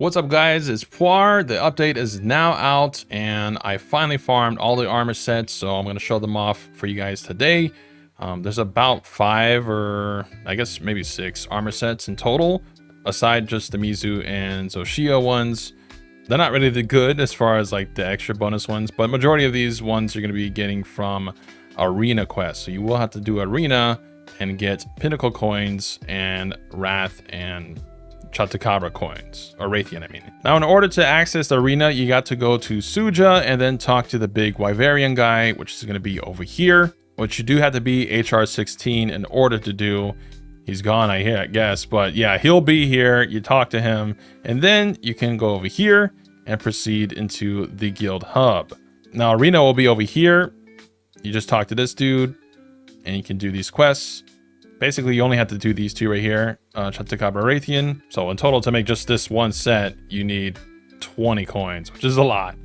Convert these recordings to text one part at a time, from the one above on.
What's up guys, it's Poir. The update is now out and I finally farmed all the armor sets, so I'm going to show them off for you guys today. There's about 5 or I guess maybe 6 armor sets in total, aside just the Mizu and Zoshia ones. They're not really the good as far as like the extra bonus ones, but majority of these ones you're going to be getting from arena quests. So you will have to do arena and get pinnacle coins and wrath and Chatakabra coins, or Raytheon, I mean. Now, in order to access the arena, you got to go to Suja and then talk to the big Wyverian guy, which is going to be over here, which you do have to be HR 16 in order to do. He's gone, I guess, but yeah, he'll be here. You talk to him, and then you can go over here and proceed into the guild hub. Now, arena will be over here. You just talk to this dude, and you can do these quests. Basically, you only have to do these 2 right here, Chatakabra Raytheon. So in total, to make just this one set, you need 20 coins, which is a lot.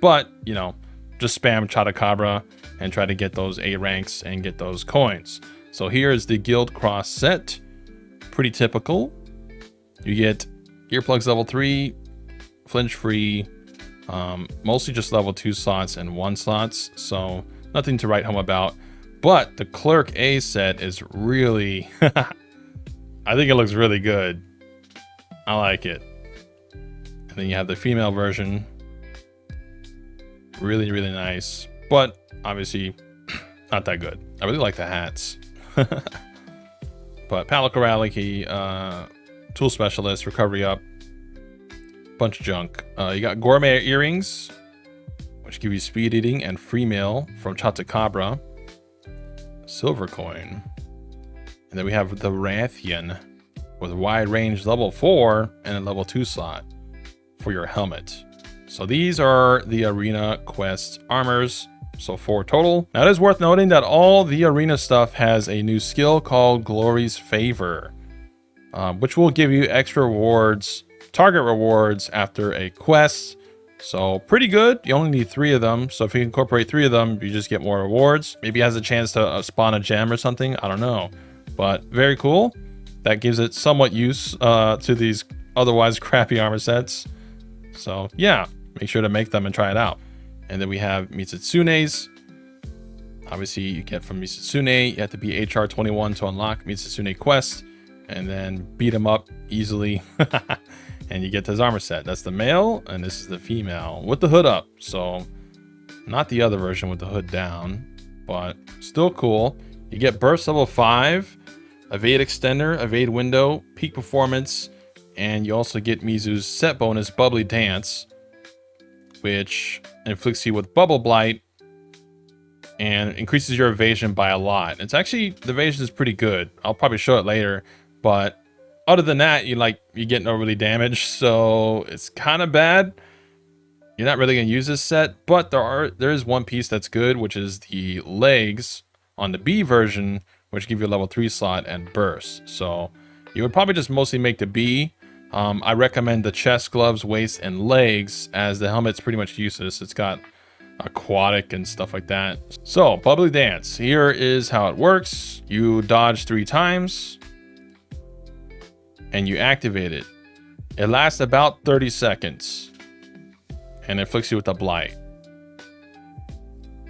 But, you know, just spam Chatakabra and try to get those A ranks and get those coins. So here is the Guild Cross set. Pretty typical. You get earplugs level 3, flinch free, mostly just level 2 slots and 1 slots. So nothing to write home about. But the Clerk A set is really, I think it looks really good. I like it. And then you have the female version. Really, really nice. But obviously not that good. I really like the hats. But Palico Rally, Tool Specialist, Recovery Up. Bunch of junk. You got Gourmet Earrings, which give you speed eating and free meal from Chatakabra. Silver coin. And then we have the Raytheon with wide range level 4 and a level 2 slot for your helmet. So these are the arena quest armors. So 4 total. Now it is worth noting that all the arena stuff has a new skill called Glory's Favor, which will give you extra rewards, target rewards after a quest. So pretty good. You only need 3 of them. So if you incorporate 3 of them, you just get more rewards. Maybe it has a chance to spawn a gem or something. I don't know. But very cool. That gives it somewhat use to these otherwise crappy armor sets. So yeah, make sure to make them and try it out. And then we have Mitsutsune's. Obviously, you get from Mitsutsune. You have to be HR 21 to unlock Mitsutsune quest. And then beat them up easily. And you get this armor set. That's the male, and this is the female with the hood up. So not the other version with the hood down, but still cool. You get burst level 5, evade extender, evade window, peak performance, and you also get Mizu's set bonus bubbly dance, which inflicts you with bubble blight and increases your evasion by a lot. It's actually, the evasion is pretty good. I'll probably show it later, but other than that, you get no really damage, so it's kind of bad. You're not really gonna use this set, but there is one piece that's good, which is the legs on the B version, which give you a level 3 slot and burst. So you would probably just mostly make the B. I recommend the chest, gloves, waist, and legs, as the helmet's pretty much useless. It's got aquatic and stuff like that. So bubbly dance, here is how it works. You dodge 3 times. And you activate it. It lasts about 30 seconds and inflicts you with a blight.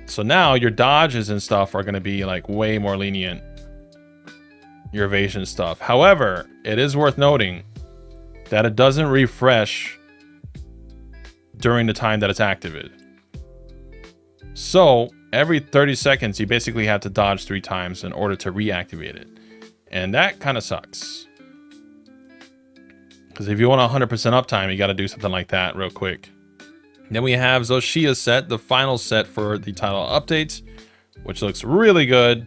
So now your dodges and stuff are going to be like way more lenient. Your evasion stuff. However, it is worth noting that it doesn't refresh during the time that it's activated. So every 30 seconds, you basically have to dodge 3 times in order to reactivate it. And that kind of sucks. Because if you want 100% uptime, you got to do something like that real quick. Then we have Zoshia's set, the final set for the title update, which looks really good.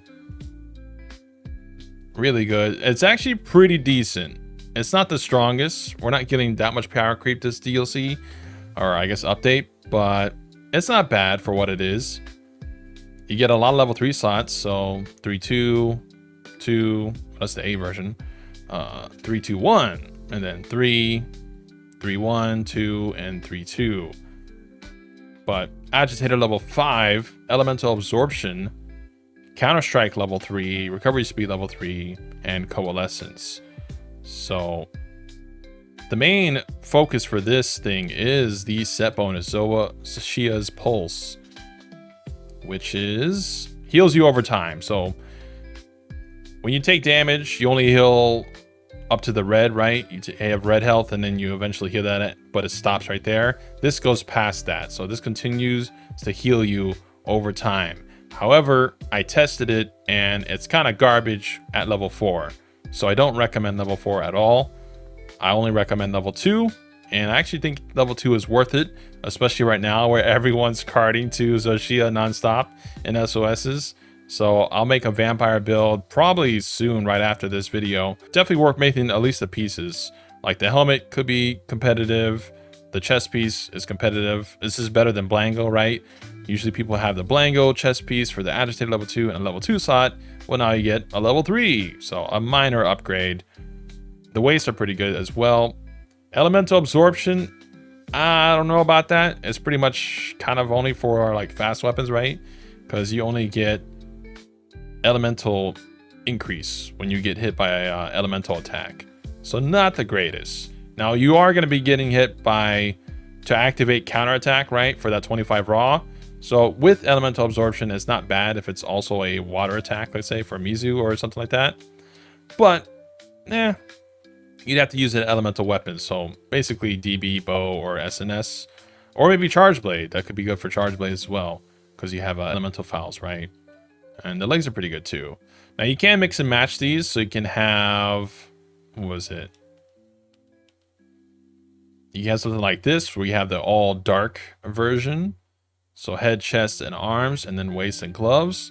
Really good. It's actually pretty decent. It's not the strongest. We're not getting that much power creep this DLC, or I guess update, but it's not bad for what it is. You get a lot of level 3 slots, so 3, 2, 2, that's the A version, 3, 2, 1. And then 3, 3, 1, 2, and 3, 2. But Agitator level 5, Elemental Absorption, Counter-Strike level 3, Recovery Speed level 3, and Coalescence. So The main focus for this thing is the set bonus, Zoshia's Pulse, which is heals you over time. So when you take damage, you only heal up to the red, right? You have red health and then you eventually heal that, but it stops right there. This goes past that. So this continues to heal you over time. However, I tested it and it's kind of garbage at level 4. So I don't recommend level 4 at all. I only recommend level 2. And I actually think level 2 is worth it, especially right now where everyone's carding to Zoshia nonstop in SOSs. So I'll make a vampire build probably soon, right after this video. Definitely worth making at least the pieces. Like the helmet could be competitive. The chest piece is competitive. This is better than Blango, right? Usually people have the Blango chest piece for the agitated level 2 and a level 2 slot. Well, now you get a level 3. So a minor upgrade. The wastes are pretty good as well. Elemental absorption, I don't know about that. It's pretty much kind of only for like fast weapons, right? Because you only get elemental increase when you get hit by a elemental attack. So not the greatest. Now you are going to be getting hit by to activate counterattack, right? For that 25 raw. So with elemental absorption, it's not bad if it's also a water attack, let's say for Mizu or something like that. But you'd have to use an elemental weapon. So basically DB, bow, or SNS, or maybe charge blade. That could be good for charge blade as well, because you have elemental fouls, right? And the legs are pretty good too. Now you can mix and match these, so you can have, what was it? You have something like this, where you have the all dark version. So head, chest, and arms, and then waist and gloves.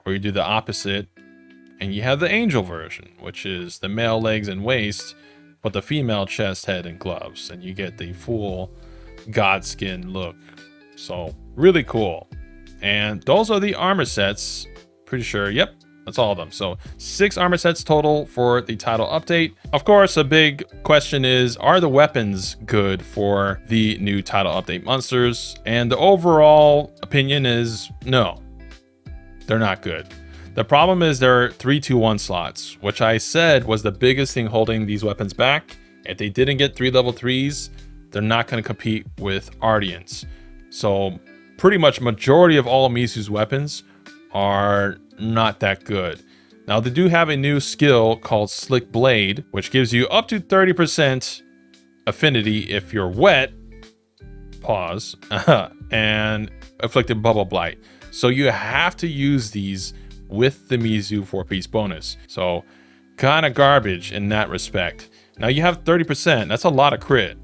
Or you do the opposite, and you have the angel version, which is the male legs and waist, but the female chest, head, and gloves. And you get the full god skin look. So really cool. And those are the armor sets. Pretty sure, yep, that's all of them. So 6 armor sets total for the title update. Of course, a big question is, are the weapons good for the new title update monsters? And the overall opinion is no, they're not good. The problem is there are 3-2-1 slots, which I said was the biggest thing holding these weapons back. If they didn't get 3 level 3s, they're not going to compete with Ardians. So pretty much majority of all of Mizu's weapons are not that good. Now they do have a new skill called Slick Blade, which gives you up to 30% affinity if you're wet, pause, and afflicted bubble blight. So you have to use these with the Mizu 4-piece bonus. So kind of garbage in that respect. Now you have 30%, that's a lot of crit.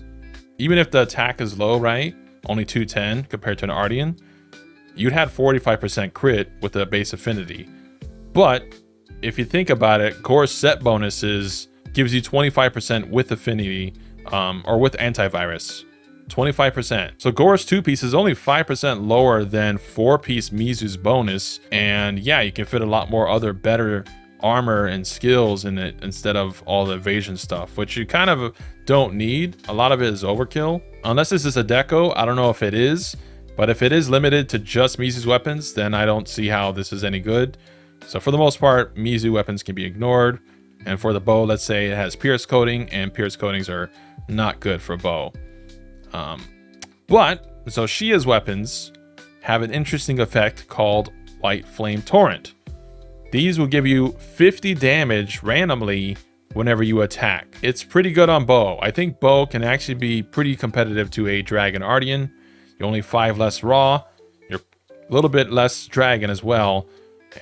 Even if the attack is low, right? Only 210 compared to an Ardian. You'd have 45% crit with the base affinity. But if you think about it, Gore's set bonuses gives you 25% with affinity, or with antivirus. 25%. So Gore's 2-piece is only 5% lower than 4-piece Mizu's bonus. And yeah, you can fit a lot more other better armor and skills in it instead of all the evasion stuff, which you kind of don't need. A lot of it is overkill. Unless this is a deco, I don't know if it is. But if it is limited to just Mizu's weapons, then I don't see how this is any good. So for the most part, Mizu weapons can be ignored. And for the bow, let's say it has pierce coating, and pierce coatings are not good for bow. But Zoshia's weapons have an interesting effect called White Flame Torrent. These will give you 50 damage randomly whenever you attack. It's pretty good on bow. I think bow can actually be pretty competitive to a Dragon Ardian. You're only 5 less raw. You're a little bit less dragon as well.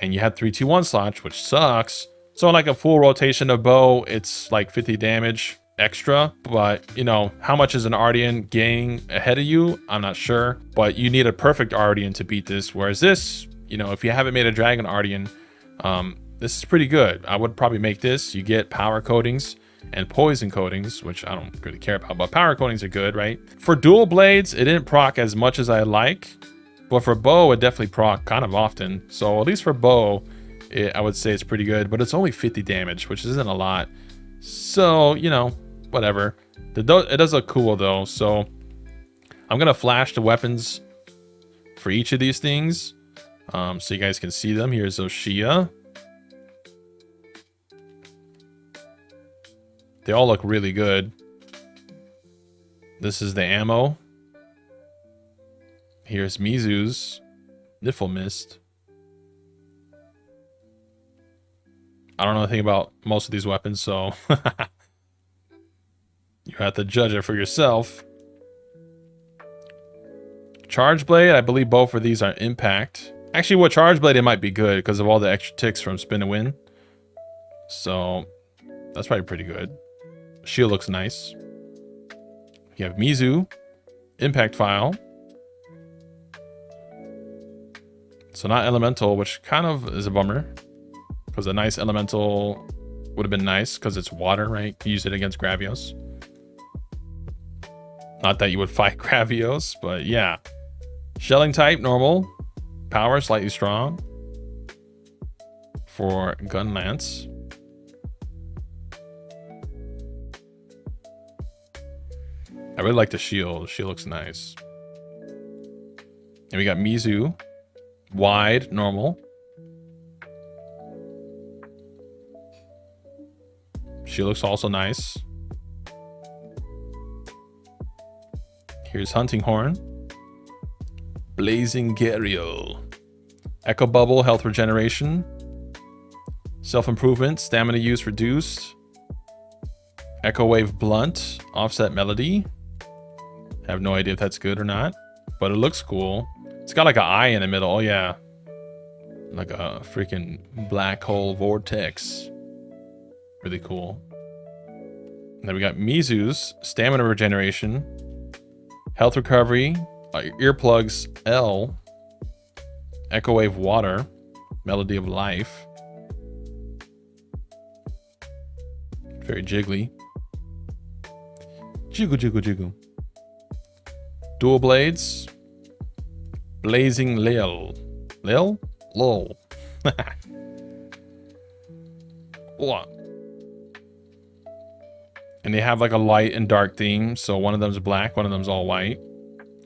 And you have 3-2-1 slots, which sucks. So like a full rotation of bow, it's like 50 damage extra. But, you know, how much is an Ardian gaining ahead of you? I'm not sure. But you need a perfect Ardian to beat this. Whereas this, you know, if you haven't made a Dragon Ardian, this is pretty good. I would probably make this. You get power coatings and poison coatings, which I don't really care about, but power coatings are good, right? For dual blades, it didn't proc as much as I like, but for bow, it definitely proc kind of often. So at least for bow, I would say it's pretty good, but it's only 50 damage, which isn't a lot. So, you know, whatever. It does look cool though. So I'm going to flash the weapons for each of these things, so you guys can see them. Here's Zoshia. They all look really good. This is the ammo. Here's Mizu's Niffle Mist. I don't know anything about most of these weapons, so you have to judge it for yourself. Charge Blade, I believe both of these are impact. Actually, with Charge Blade, it might be good because of all the extra ticks from Spin and Win. So that's probably pretty good. Shield looks nice. You have Mizu, impact file. So not elemental, which kind of is a bummer. Because a nice elemental would have been nice because it's water, right? You can use it against Gravios. Not that you would fight Gravios, but yeah. Shelling type, normal. Power, slightly strong. For Gun Lance. I really like the shield. The shield looks nice. And we got Mizu. Wide, normal. She looks also nice. Here's Hunting Horn. Blazing Gariel. Echo Bubble, health regeneration. Self-improvement, stamina use reduced. Echo Wave Blunt, offset melody. Have no idea if that's good or not, but it looks cool. It's got like an eye in the middle. Oh yeah. Like a freaking black hole vortex. Really cool. And then we got Mizu's stamina regeneration, health recovery, earplugs L, Echo Wave Water, Melody of Life. Very jiggly. Jiggle, jiggle, jiggle. Dual blades. Blazing Lil. Lil? Lol. What? And they have like a light and dark theme. So one of them's black, one of them's all white.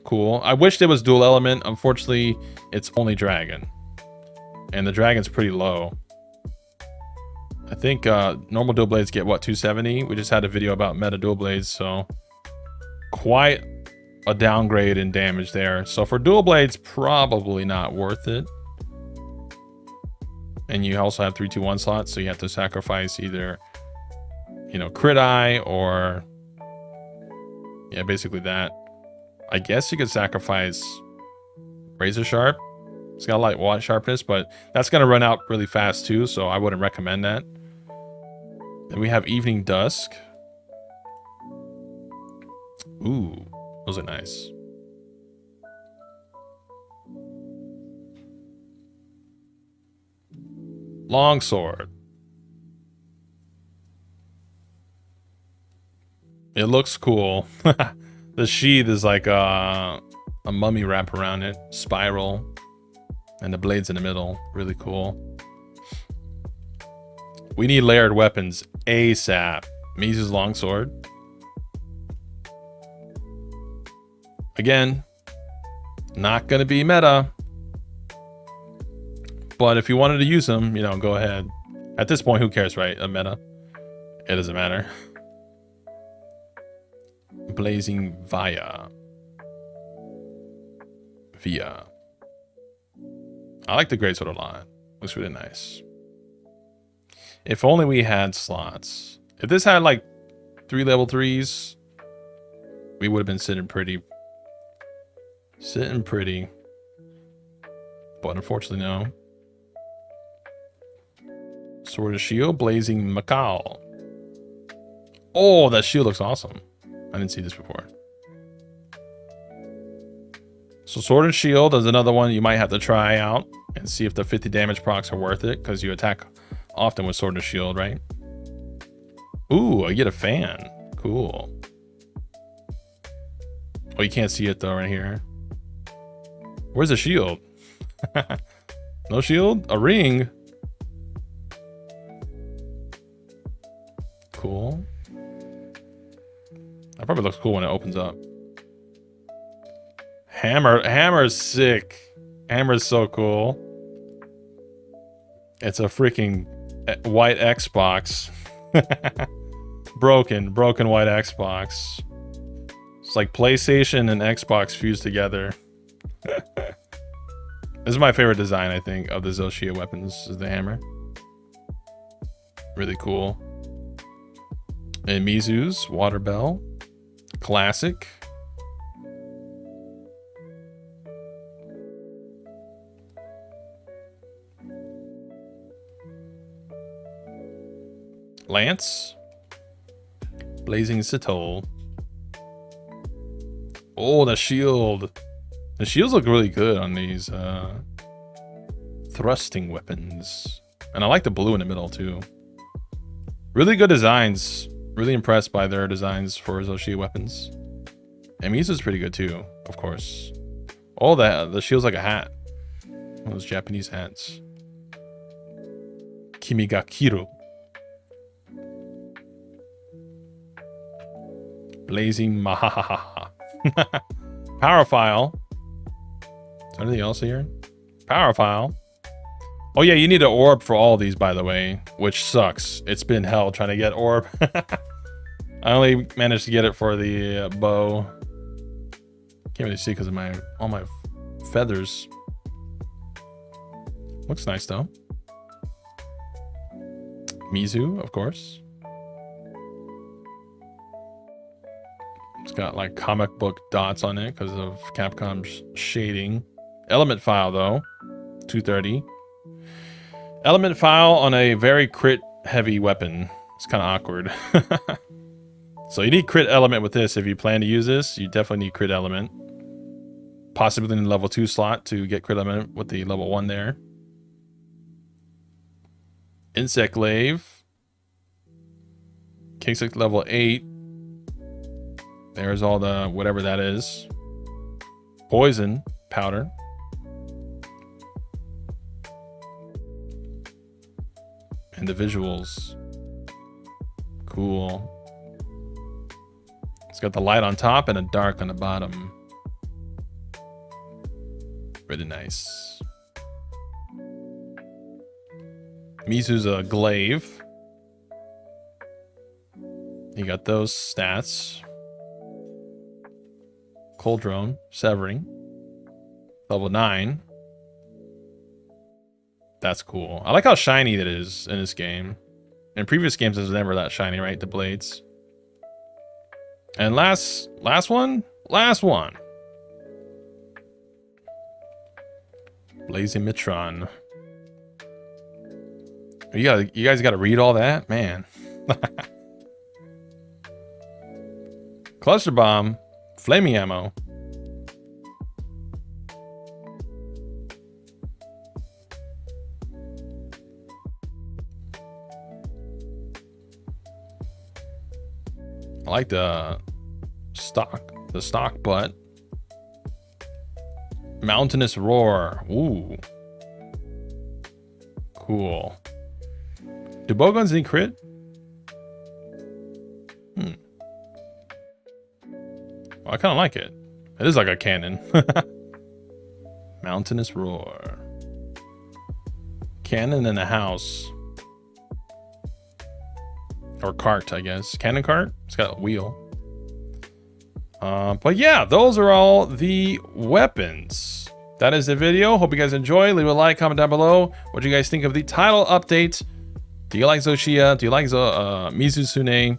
Cool. I wish there was dual element. Unfortunately, it's only dragon. And the dragon's pretty low. I think normal dual blades get what, 270? We just had a video about meta dual blades, so quite a downgrade in damage there. So for dual blades, probably not worth it. And you also have 3-2-1 slots, so you have to sacrifice either, you know, crit eye or yeah, basically that. I guess you could sacrifice razor sharp. It's got a light watt sharpness, but that's gonna run out really fast too, so I wouldn't recommend that. Then we have Evening Dusk. Ooh, those are nice. Longsword. It looks cool. The sheath is like a mummy wrap around it. Spiral. And the blade's in the middle. Really cool. We need layered weapons ASAP. Mizu's longsword. Again, not gonna be meta. But if you wanted to use them, you know, go ahead. At this point, who cares, right? A meta. It doesn't matter. Blazing Via. I like the greatsword a lot. Looks really nice. If only we had slots. If this had like 3 level 3s, we would have been sitting pretty. Sitting pretty. But unfortunately, no. Sword of Shield, Blazing Macau. Oh, that shield looks awesome. I didn't see this before. So Sword and Shield is another one you might have to try out and see if the 50 damage procs are worth it, because you attack often with Sword and Shield, right? Ooh, I get a fan. Cool. Oh, you can't see it though right here. Where's the shield? No shield? A ring? Cool. That probably looks cool when it opens up. Hammer is sick. Hammer is so cool. It's a freaking white Xbox. broken white Xbox. It's like PlayStation and Xbox fused together. This is my favorite design, I think, of the Zoshia weapons, is the hammer. Really cool. And Mizu's water bell. Classic. Lance. Blazing Citol. Oh, the shield. The shields look really good on these thrusting weapons. And I like the blue in the middle too. Really good designs. Really impressed by their designs for Zoshia weapons. And Mizu's pretty good too, of course. Oh, the shield's like a hat. One of those Japanese hats. Kimigakiru. Blazing Mahahaha. Power file. Is there anything else here? Power file. Oh yeah, you need an orb for all these, by the way, which sucks. It's been hell trying to get orb. I only managed to get it for the bow. Can't really see because of all my feathers. Looks nice though. Mizu, of course. It's got like comic book dots on it because of Capcom's shading. Element file though, 230. Element file on a very crit heavy weapon. It's kind of awkward. So you need crit element with this. If you plan to use this, you definitely need crit element. Possibly in the level 2 slot to get crit element with the level 1 there. Insect Lave. Kickstick level 8. There's all the whatever that is. Poison powder. And the visuals. Cool. It's got the light on top and a dark on the bottom. Really nice. Mizu's a glaive. You got those stats. Cold Drone, Severing. Level 9. That's cool. I like how shiny it is in this game. In previous games, it was never that shiny, right? The blades. And last one. Blazing Mitron. You guys got to read all that, man. Cluster bomb, flaming ammo. I like the stock butt. Mountainous roar. Ooh. Cool. Do bowguns need crit? Well, I kind of like it. It is like a cannon. Mountainous roar. Cannon in a house. Or cart, I guess. Cannon cart? It's got a wheel. But yeah, those are all the weapons. That is the video. Hope you guys enjoy. Leave a like, comment down below. What do you guys think of the title update? Do you like Zoshia? Do you like Mizusune?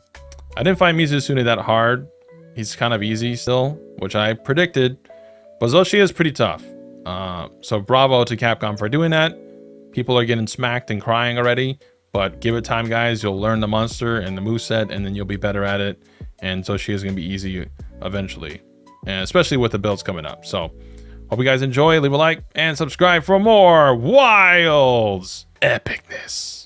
I didn't find Mizusune that hard. He's kind of easy still, which I predicted. But Zoshia is pretty tough. So bravo to Capcom for doing that. People are getting smacked and crying already. But give it time, guys. You'll learn the monster and the moveset, and then you'll be better at it. And Zoshia is going to be easy eventually. And especially with the builds coming up. So hope you guys enjoy. Leave a like and subscribe for more Wilds epicness.